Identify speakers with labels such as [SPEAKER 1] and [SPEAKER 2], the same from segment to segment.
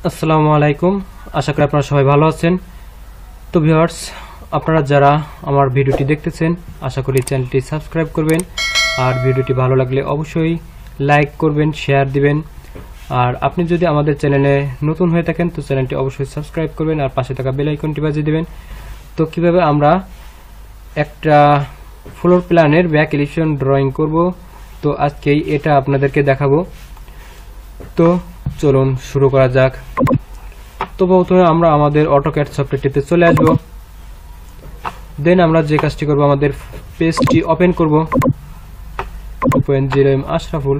[SPEAKER 1] আসসালামু আলাইকুম। আশা করি আপনারা সবাই ভালো আছেন। তো ভিউয়ার্স, আপনারা যারা আমার ভিডিওটি দেখতেছেন, আশা করি চ্যানেলটি সাবস্ক্রাইব করবেন, আর ভিডিওটি ভালো লাগলে অবশ্যই লাইক করবেন, শেয়ার দিবেন। আর আপনি যদি আমাদের চ্যানেলে নতুন হয়ে থাকেন তো চ্যানেলটি অবশ্যই সাবস্ক্রাইব করবেন আর পাশে থাকা বেল আইকনটি বাজিয়ে দিবেন। তো কিভাবে আমরা একটা ফ্লোর প্ল্যানের ব্যাক এলিভেশন ড্রয়িং করব, তো আজকেই এটা আপনাদেরকে দেখাবো। তো চলুন শুরু করা যাক। তো প্রথমে আমরা আমাদের অটোক্যাড সফটওয়্যারটিতে চলে আসব। দেন আমরা যে কাজটি করব, আমাদের পেজটি ওপেন করব 2.0 আশরাফুল।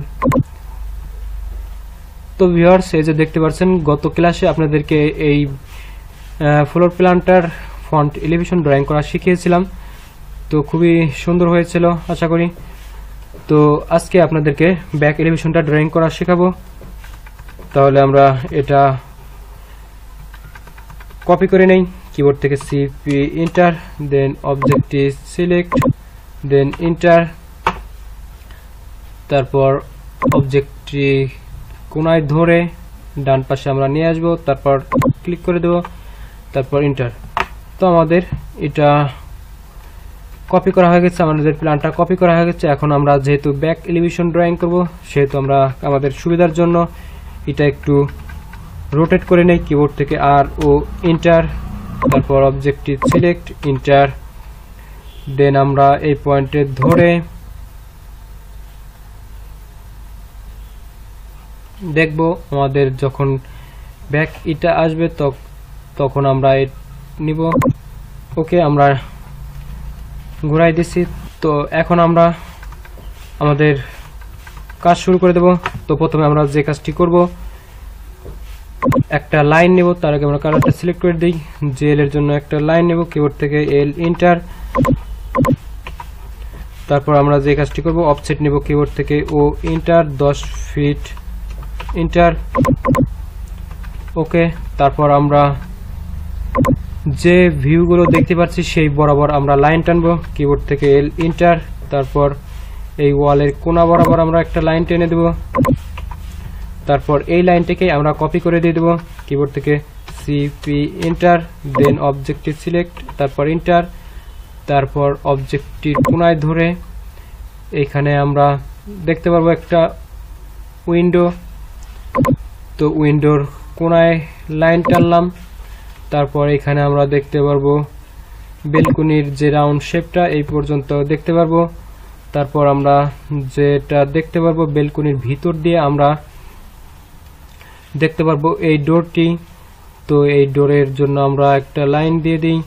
[SPEAKER 1] তো ভিউয়ার্স, এই যে দেখতে পাচ্ছেন, গত ক্লাসে আপনাদেরকে এই ফ্লোর প্ল্যানটার ফন্ট এলিভেশন ড্রয়িং করা শিখিয়েছিলাম। তো খুবই সুন্দর হয়েছিল আশা করি। তো আজকে আপনাদেরকে ব্যাক এলিভেশনটা ড্রয়িং করা শেখাবো। তাহলে আমরা এটা কপি করে নেই কিবোর্ড থেকে, সিপি এন্টার, দেন অবজেক্টটি সিলেক্ট, দেন এন্টার। তারপর অবজেক্টটি কোণায় ধরে ডান পাশে আমরা নিয়ে আসব, তারপর ক্লিক করে দেব, তারপর এন্টার। তো আমাদের এটা কপি করা হয়ে গেছে, আমাদের প্ল্যানটা কপি করা হয়ে গেছে। এখন আমরা যেহেতু ব্যাক এলিভেশন ড্রয়িং করব, সেহেতু আমরা আমাদের সুবিধার জন্য এটা একটু রোটেট করে নেই কিবোর্ড থেকে, আর ও এন্টার, তারপর অবজেক্টটি সিলেক্ট, এন্টার। দেন আমরা এই পয়েন্টে ধরে দেখব আমাদের যখন ব্যাক এটা আসবে তখন আমরা নিব। ওকে, আমরা ঘুরাই দিছি। তো এখন আমরা আমাদের কাজ শুরু করে দেব। তো প্রথমে আমরা যে কাজটি করব, একটা লাইন নেব। তার আগে আমরা কালারটা সিলেক্ট করে দিই, জেল এর জন্য একটা লাইন নেব, কিবোর্ড থেকে এল এন্টার। তারপর আমরা যে কাজটি করব, অফসেট নেব, কিবোর্ড থেকে ও এন্টার, 10 ফিট এন্টার। ওকে, তারপর আমরা যে ভিউগুলো দেখতে পাচ্ছি সেই বরাবর আমরা লাইন টানবো, কিবোর্ড থেকে এল এন্টার। তারপর এই ওয়ালের কোণা বরাবর আমরা একটা লাইন টেনে দেব। তারপর এই লাইনটাকে আমরা কপি করে দিয়ে দেবো, কিবোর্ড থেকে সিপি এন্টার, দেন অবজেক্টটি সিলেক্ট, তারপর এন্টার। তারপর অবজেক্টটির কোণায় ধরে এখানে আমরা দেখতে পারবো একটা উইন্ডো। তো উইন্ডোর কোণায় লাইন টানলাম। তারপর এখানে আমরা দেখতে পারবো বেলকনির যে রাউন্ড শেপটা এই পর্যন্ত দেখতে পারবো। তারপর আমরা যেটা দেখতে পারবো, বেলকনির ভিতর দিয়ে আমরা দেখতে পারবো এই ডোরটি। তো এই ডোরের জন্য আমরা একটা লাইন দিয়ে দিই,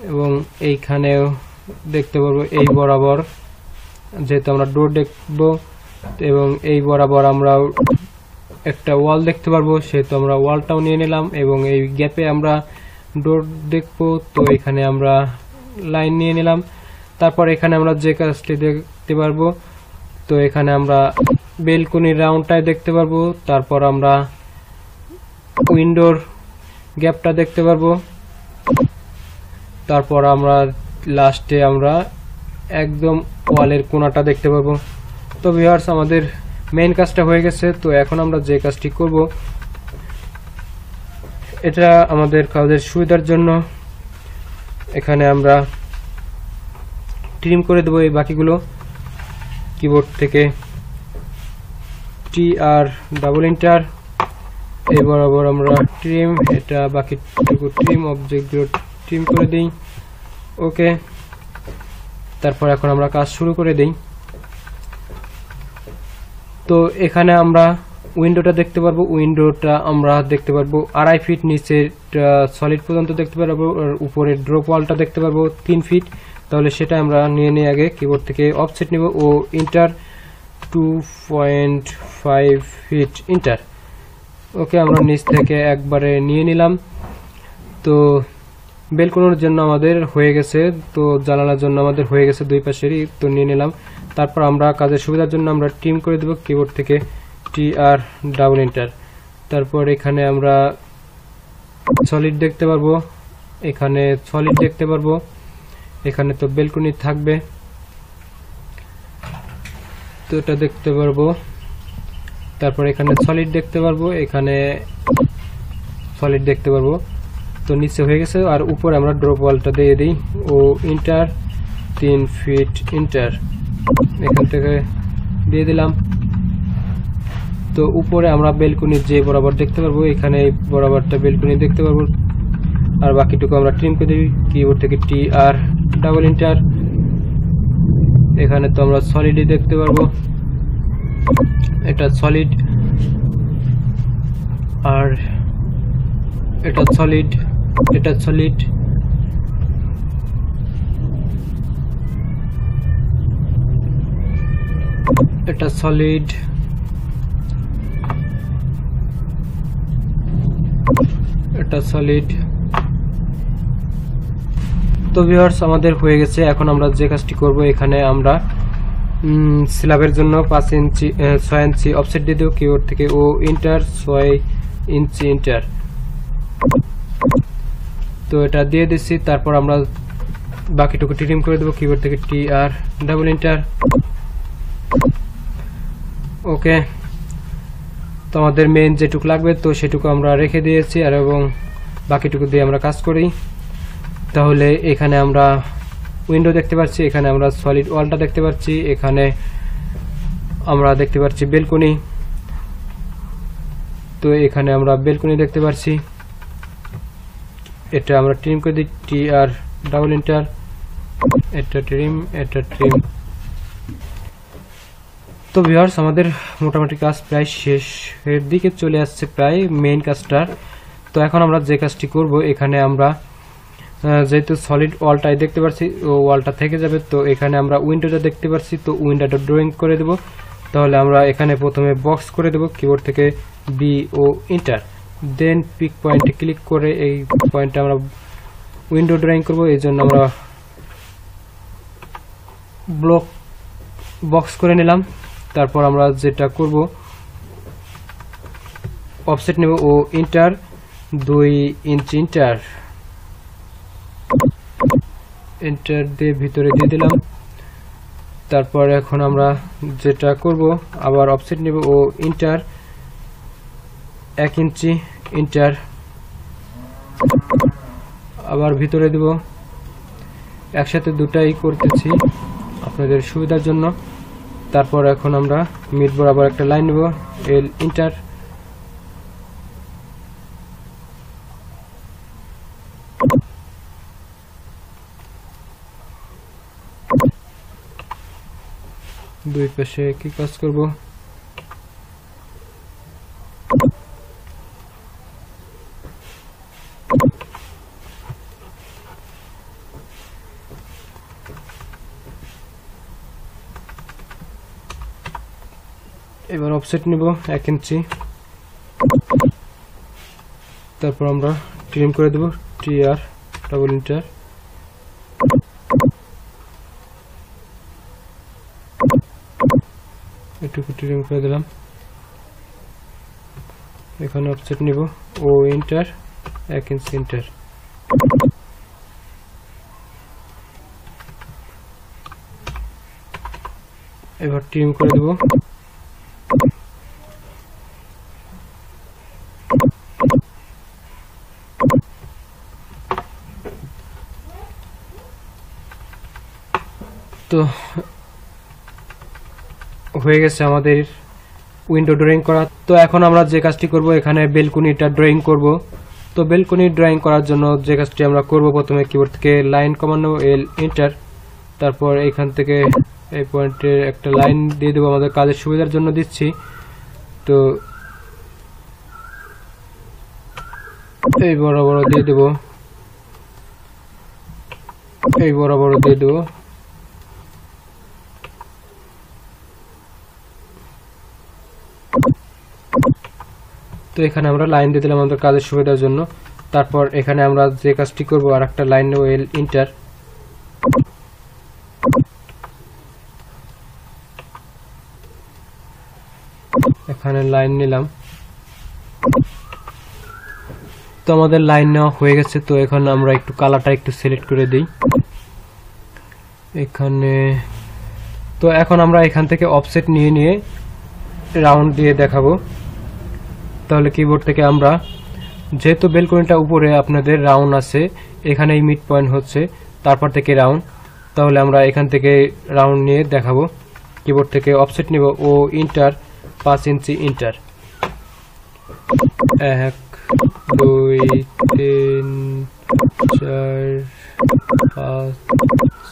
[SPEAKER 1] এবং এইখানেও দেখতে পারবো এই বরাবর, যেহেতু আমরা ডোর দেখবো, এবং এই বরাবর আমরা একটা ওয়াল দেখতে পারবো, সেহেতু আমরা ওয়ালটাও নিয়ে নিলাম, এবং এই গ্যাপে আমরা ডোর দেখবো। তো এখানে আমরা লাইন নিয়ে নিলাম। তারপর এখানে আমরা যে কাজটি দেখতে পারবো, তো এখানে আমরা বেলকনির রাউন্ডটাই দেখতে পারবো। তারপর আমরা উইন্ডোর গ্যাপটা দেখতে পারবো। তারপর আমরা লাস্টে আমরা একদম ওয়ালের কোণাটা দেখতে পারবো। তো ভিউয়ার্স, আমাদের মেইন কাজটা হয়ে গেছে। তো এখন আমরা যে কাজটি করব, এটা আমাদের কাজের সুবিধার জন্য এখানে আমরা ট্রিম করে দেবো এই বাকিগুলো, কিবোর্ড থেকে টি আর ডাবল এন্টার। এই বরাবর আমরা ট্রিম, এটা বাকিটুকু ট্রিম, অবজেক্টগুলো ট্রিম করে দিই। ওকে, তারপর এখন আমরা কাজ শুরু করে দিই। তো এখানে আমরা উইন্ডোটা দেখতে পারবো, উইন্ডোটা আমরা দেখতে পারবো 2.5 ফিট নিচের সলিড পর্যন্ত দেখতে পারবো, আর উপরের ড্রপ ওয়ালটা দেখতে পারবো 3 ফিট। তাহলে সেটা আমরা নিয়ে নিই আগে, কিবোর্ড থেকে অফসেট নিব ও এন্টার, 2.5 ফিট এন্টার। ওকে, আমরা নিচ থেকে একবারে নিয়ে নিলাম। তো বেলকনির জন্য আমাদের হয়ে গেছে, তো জানালার জন্য আমাদের হয়ে গেছে দুই পাশেরই, তো নিয়ে নিলাম। তারপর আমরা কাজের সুবিধার জন্য আমরা ট্রিম করে দেব, কিবোর্ড থেকে টি আর ডাবল এন্টার। তারপর এখানে আমরা সলিড দেখতে পারবো, এখানে সলিড দেখতে পারবো, এখানে তো বেলকনি থাকবে, তো এটা দেখতে পারবো। তারপর এখানে সলিড দেখতে পারবো, এখানে সলিড দেখতে পারবো। তো নিচে হয়ে গেছে। আর উপরে আমরা ড্রপ ওয়ালটা দিয়ে দিই ও ইন্টার 3 ফিট ইন্টার, এখান থেকে দিয়ে দিলাম। তো উপরে আমরা বেলকনি যে বরাবর দেখতে পারবো, এখানে বরাবরটা বেলকনি দেখতে পারবো। আর বাকিটুকু আমরা ট্রিম করে দিই কিবোর্ড থেকে টি আর ডাবল ইন্টার। এখানে তো আমরা সলিডই দেখতে পারবো, এটা সলিড আর এটা সলিড, এটা সলিড। এটা সলিড, এটা সলিড। তো ভিউয়ার্স আমাদের হয়ে গেছে। এখন আমরা যে কাজটি করব, এখানে আমরা স্ল্যাবের জন্য 5 ইঞ্চি 6 ইঞ্চি অফসেট দিয়ে দেব কিবোর্ড থেকে ও ইন্টার 6 ইঞ্চি ইন্টার। তো এটা দিয়ে দিচ্ছি। তারপর আমরা বাকিটুকু ট্রিম করে দেবো কিবোর্ড থেকে টি আর ডাবল ইন্টার। ওকে, তো আমাদের মেইন যেটুকু লাগবে তো সেটুকু আমরা রেখে দিয়েছি, আর এবং বাকিটুকু দিয়ে আমরা কাজ করি। তাহলে এখানে আমরা উইন্ডো দেখতে পাচ্ছি, এখানে আমরা সলিড ওয়ালটা দেখতে পাচ্ছি, এখানে আমরা দেখতে পাচ্ছি বেলকনি। তো এখানে আমরা বেলকনি দেখতে পাচ্ছি, এটা আমরা ট্রিম করে দিই টি আর ডাবল ইন্টার। এটা ট্রিম, এটা ট্রিম। তো ভিউয়ার্স আমাদের মোটামুটি কাজ প্রায় শেষের দিকে চলে আসছে, প্রায় মেইন কাজটার। তো এখন আমরা যে কাজটি করব, এখানে আমরা যেহেতু সলিড ওয়ালটাই দেখতে পাচ্ছি, ও ওয়ালটা থেকে যাবে। তো এখানে আমরা উইন্ডোটা দেখতে পাচ্ছি, তো উইন্ডোটা ড্রয়িং করে দেব। তাহলে আমরা এখানে প্রথমে বক্স করে দেব কিবোর্ড থেকে বি ও ইন্টার, দেন পিক পয়েন্টে ক্লিক করে এই পয়েন্টে আমরা উইন্ডো ড্রয়িং করব। এই জন্য আমরা ব্লক বক্স করে নিলাম। তারপর আমরা যেটা করব, অফসেট নেব ও ইন্টার 2 ইঞ্চি ইন্টার, এন্টার দিয়ে ভিতরে দিয়ে দিলাম। তারপর এখন আমরা যেটা করব, আবার অফসেট নেব ও ইন্টার 1 ইঞ্চি ইন্টার, আবার ভিতরে দেব। একসাথে দুটাই করতেছি আপনাদের সুবিধার জন্য। তারপর এখন আমরা মিড বরাবর একটা লাইন নেব, এল ইন্টার। দুই পাশে কি কাজ করব, এবার অফসেট নিব 1 ইঞ্চি। তারপর আমরা ট্রিম করে দেব টি আর ডাবল ইন্টার। এটুকু ট্রিম করে দিলাম। এখানে অফসেট নিব ও ইন্টার 1 ইঞ্চি ইন্টার। এবার ট্রিম করে দেব। তো হয়ে গেছে আমাদের উইন্ডো ড্রয়িং করা। তো এখন আমরা যে কাজটি করব, এখানে বেলকনিটা ড্রয়িং করব। তো বেলকনি ড্রয়িং করার জন্য যে কাজটি আমরা করব, প্রথমে কিবোর্ড থেকে লাইন কমান্ড নেব, এল এন্টার। তারপর এখান থেকে এই পয়েন্টে একটা লাইন দিয়ে দেবো, আমাদের কাজের সুবিধার জন্য দিচ্ছি। তো এই বরাবর দিয়ে দেব, এই বরাবর দিয়ে দেব। তো এখানে আমরা লাইন দিয়ে দিলাম আমাদের কাজের সুবিধার জন্য। তারপর এখানে আমরা যে কাজটি করব, আর একটা লাইন নেব, এল ইন্টার। এখানে লাইন নিলাম। তো আমাদের লাইন নেওয়া হয়ে গেছে। তো এখন আমরা একটু কালারটা একটু সিলেক্ট করে দিই এখানে। তো এখন আমরা এখান থেকে অফসেট নিয়ে রাউন্ড দিয়ে দেখাবো। তাহলে কিবোর্ড থেকে আমরা, যেহেতু বেলকনিটা উপরে আপনাদের রাউন্ড আছে, এখানে মিড পয়েন্ট হচ্ছে, তারপর থেকে রাউন্ড, তাহলে আমরা এখান থেকে রাউন্ড নিয়ে দেখাবো। কিবোর্ড থেকে অফসেট নিব ও ইন্টার 5 ইঞ্চি ইন্টার। 1 2 3 4 5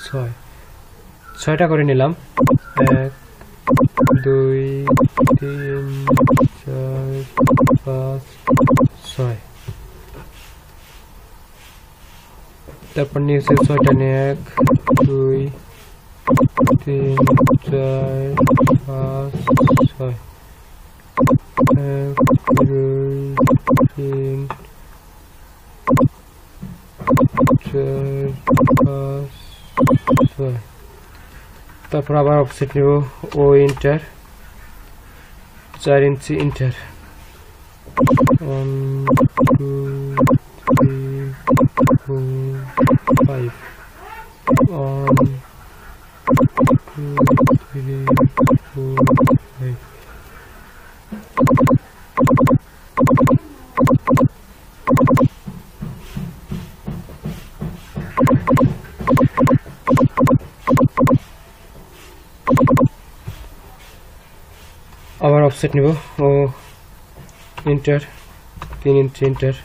[SPEAKER 1] 6 6টা করে নিলাম। 1 2 3 4 5 6। তারপর নিচে 6টা নিয়ে 1 2 3 4 5 6 1 2 3 4 5 6। তারপর আবার অফসেট নিব ও ইন্টার 4 ইঞ্চি ইন্টার। 1 2 3 4 5 1 2 3 4 5। আবার অফসেট নিব ও ইন্টার 3 ইঞ্চি ইন্টার।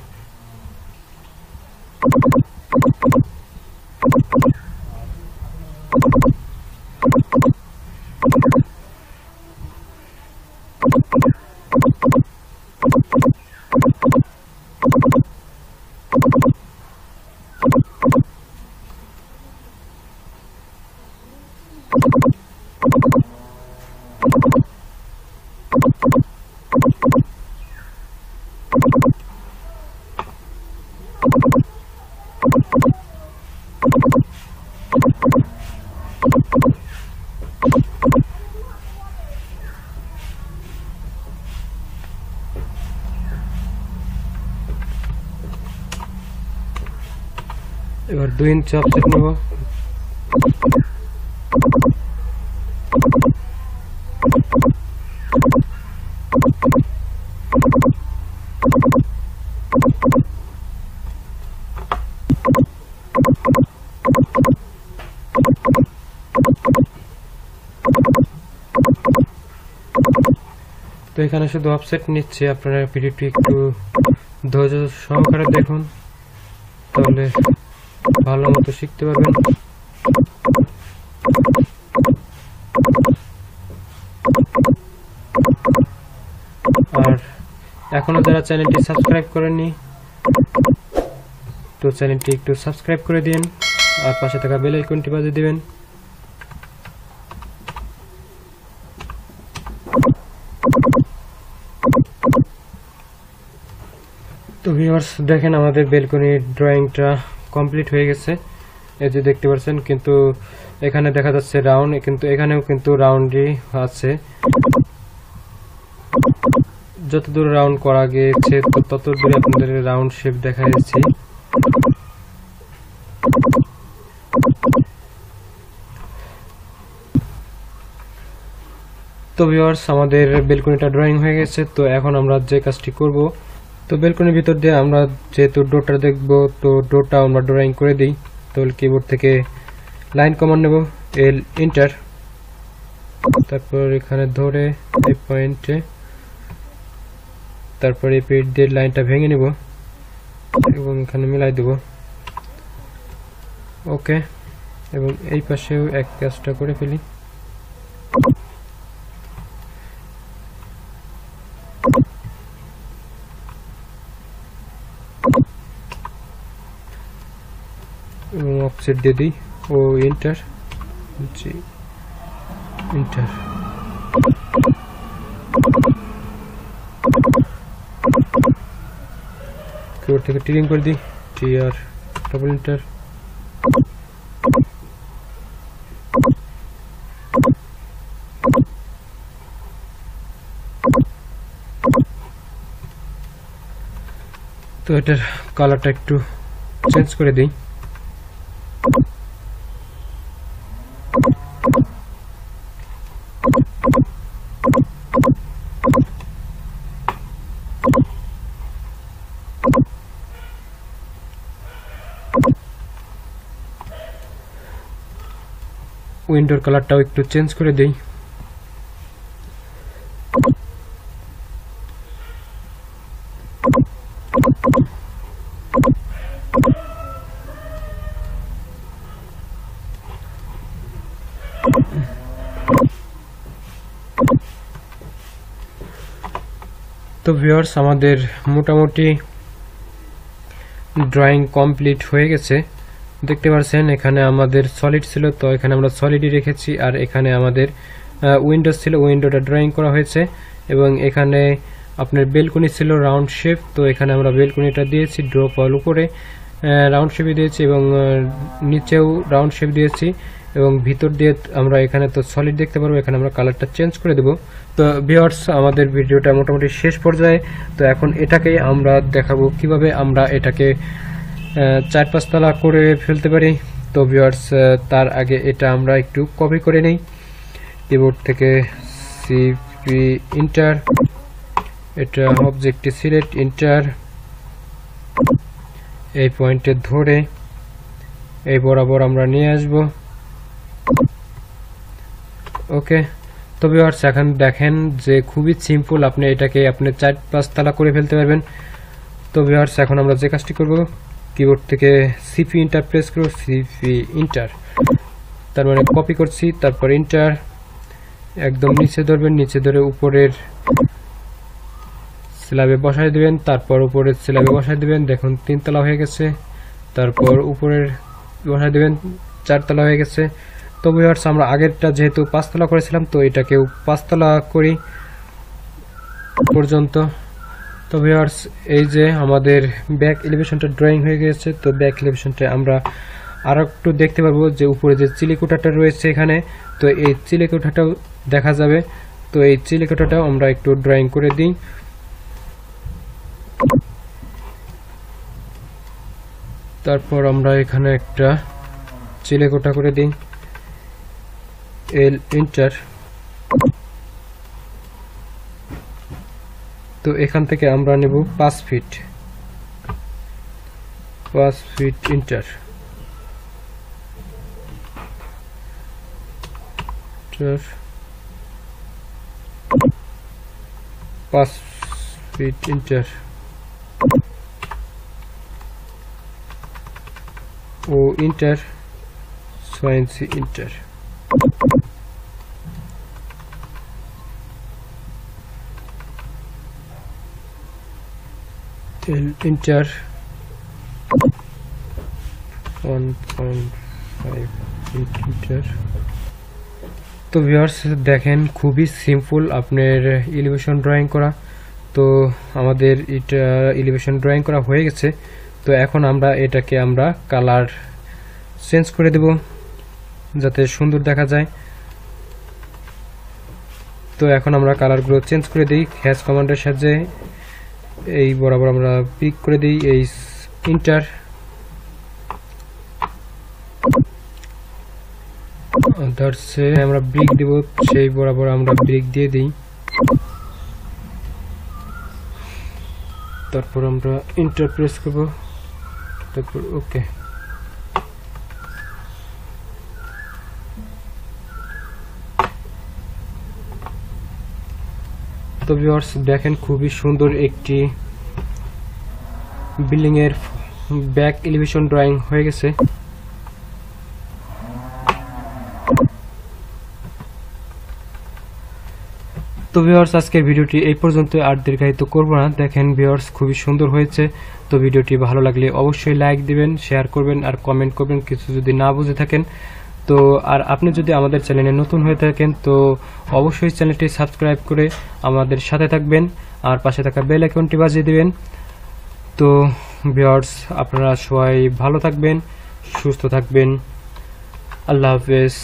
[SPEAKER 1] এবার 2 ইঞ্চি অফসেট নেব। তো এখানে শুধু অফসেট নিচ্ছে, আপনারা ভিডিওটি একটু ধৈর্য সহকারে দেখুন, তাহলে ভালো মতো শিখতে পারবেন। আর এখনো যারা চ্যানেলটি সাবস্ক্রাইব করেননি, তো চ্যানেলটি একটু সাবস্ক্রাইব করে দিন আর পাশে থাকা বেল আইকনটি বাজিয়ে দিবেন। তো ভিউয়ার্স দেখেন, আমাদের বেলকনির ড্রয়িংটা কমপ্লিট হয়ে গেছে, এই যে দেখতে পাচ্ছেন। কিন্তু এখানে দেখা যাচ্ছে রাউন্ড, কিন্তু এখানেও কিন্তু রাউন্ডই আছে। যত দূর রাউন্ড করা গিয়েছে তত দূরে আপনাদের রাউন্ড শেপ দেখা যাচ্ছে। তো ভিউয়ার্স আমাদের বেলকনিটা ড্রয়িং হয়ে গেছে। তো এখন আমরা যে কাজটি করব, তো বেলকনির ভিতর দিয়ে আমরা যেহেতু ডোরটা দেখব, তো ডোরটা আমরা ড্রয়িং করে দিই। তো কিবোর্ড থেকে লাইন কমান্ড নেব, এল এন্টার, তারপর এখানে ধরে এই পয়েন্টে, তারপর এই পেজ দিয়ে লাইনটা ভেঙে নেব এবং এখানে মিলাই দেব। ওকে, এবং এই পাশেও এক কাজটা করে ফেলি। এবং অফসেট দিয়ে দিই ও এন্টার, জি এন্টার। কিবোর্ড থেকে টিরিং করে দিই, টিআর ডবল এন্টার। তো এটার কালারটা একটু চেঞ্জ করে দিই। উইন্ডোর কালারটাও একটু চেঞ্জ করে দেই। তো ভিউয়ার্স, আমাদের মোটামুটি ড্রয়িং কমপ্লিট হয়ে গেছে। দেখতে পাচ্ছেন এখানে আমাদের সলিড ছিল, তো এখানে আমরা সলিডই রেখেছি, আর এখানে আমাদের উইন্ডোজ ছিল, উইন্ডোটা ড্রয়িং করা হয়েছে। এবং এখানে আপনার বেলকনি ছিল রাউন্ড শেপ, তো এখানে আমরা বেলকনিটা দিয়েছি ড্রপ ওয়াল উপরে রাউন্ড শেপে দিয়েছি এবং নিচেও রাউন্ড শেপ দিয়েছি এবং ভিতর দিয়ে আমরা এখানে তো সলিড দেখতে পারবো। এখানে আমরা কালারটা চেঞ্জ করে দেব। তো ভিউয়ার্স, আমাদের ভিডিওটা মোটামুটি শেষ পর্যায়ে। তো এখন এটাকেই আমরা দেখাবো কিভাবে আমরা এটাকে 4-5 তলা করে ফেলতে পারি। তো ভিউয়ার্স, তার আগে এটা আমরা একটু কপি করে নেই কিবোর্ড থেকে। সিপি ইন্টার, এটা অবজেক্টে সিলেক্ট, ইন্টার, এই পয়েন্টে ধরে এই বরাবর আমরা নিয়ে আসব। ওকে। তো ভিউয়ার্স, এখন দেখেন যে খুবই সিম্পল, আপনি এটাকে আপনি 4-5 তলা করে ফেলতে পারবেন। তো ভিউয়ার্স, এখন আমরা যে কাজটি করব, কিবোর্ড থেকে সিপি ইন্টার প্রেস করব, সিপি ইন্টার, তার মানে কপি করছি, তারপর ইন্টার, একদম নিচে ধরবেন, নিচে ধরে উপরের স্ল্যাবে বসায় দিবেন, তারপর উপরের স্ল্যাবে বসায় দিবেন। দেখুন 3 তলা হয়ে গেছে। তারপর উপরের বসায় দিবেন, 4 তলা হয়ে গেছে। তো ভিউয়ার্স, আমরা আগেরটা যেহেতু 5 তলা করেছিলাম, তো এটাকেও 5 তলা করি পর্যন্ত। তো ভিউয়ার্স, এই যে আমাদের ব্যাক এলিভেশনটা ড্রয়িং হয়ে গেছে। তো ব্যাক এলিভেশনটা আমরা আর একটু দেখতে পারবো যে উপরে যে চিলিকোঠাটা রয়েছে এখানে, তো এই চিলিকোঠাটাও দেখা যাবে। তো এই চিলিকোঠাটাও আমরা একটু ড্রয়িং করে দিই। তারপর আমরা এখানে একটা চিলিকোঠা করে দিই, এল ইন্টার। তো এখান থেকে আমরা নেব 5 feet, 5 feet into, 5 feet into ও ইন্টার, 6 ইঞ্চি ইন্টার। Into 1.5 into. তো ভিউয়ার্স, দেখেন খুবই সিম্পল আপনার এলিভেশন ড্রয়িং করা। তো আমাদের এটা এলিভেশন ড্রয়িং করা হয়ে গেছে। তো এখন আমরা এটাকে আমরা কালার চেঞ্জ করে দেব যাতে সুন্দর দেখা যায়। তো এখন আমরা কালারগুলো চেঞ্জ করে দিই হ্যাশ কমান্ডের সাহায্যে। এই বরাবর আমরা পিক করে দিই এই ইন্টার, আদার্সে আমরা ব্রিক দেব, সেই বরাবর আমরা ব্রিক দিয়ে দিই। তারপর আমরা ইন্টার প্রেস করব, তারপর ওকে। তো ভিউয়ার্স, দেখেন খুবই সুন্দর একটি বিল্ডিং এর ব্যাক এলিভেশন ড্রয়িং হয়ে গেছে। তো ভিউয়ার্স, আজকের ভিডিওটি এই পর্যন্ত, আর দীর্ঘায়িত করব না। দেখেন ভিউয়ার্স, খুবই সুন্দর হয়েছে। তো ভিডিওটি ভালো লাগলে অবশ্যই লাইক দিবেন, শেয়ার করবেন আর কমেন্ট করবেন কিছু যদি না বুঝে থাকেন। তো আর আপনি যদি আমাদের চ্যানেলে নতুন হয়ে থাকেন তো অবশ্যই চ্যানেলটি সাবস্ক্রাইব করে আমাদের সাথে থাকবেন আর পাশে থাকা বেল আইকনটি বাজিয়ে দিবেন। তো ভিউয়ার্স, আপনারা সবাই ভালো থাকবেন, সুস্থ থাকবেন। আল্লাহ হাফেজ।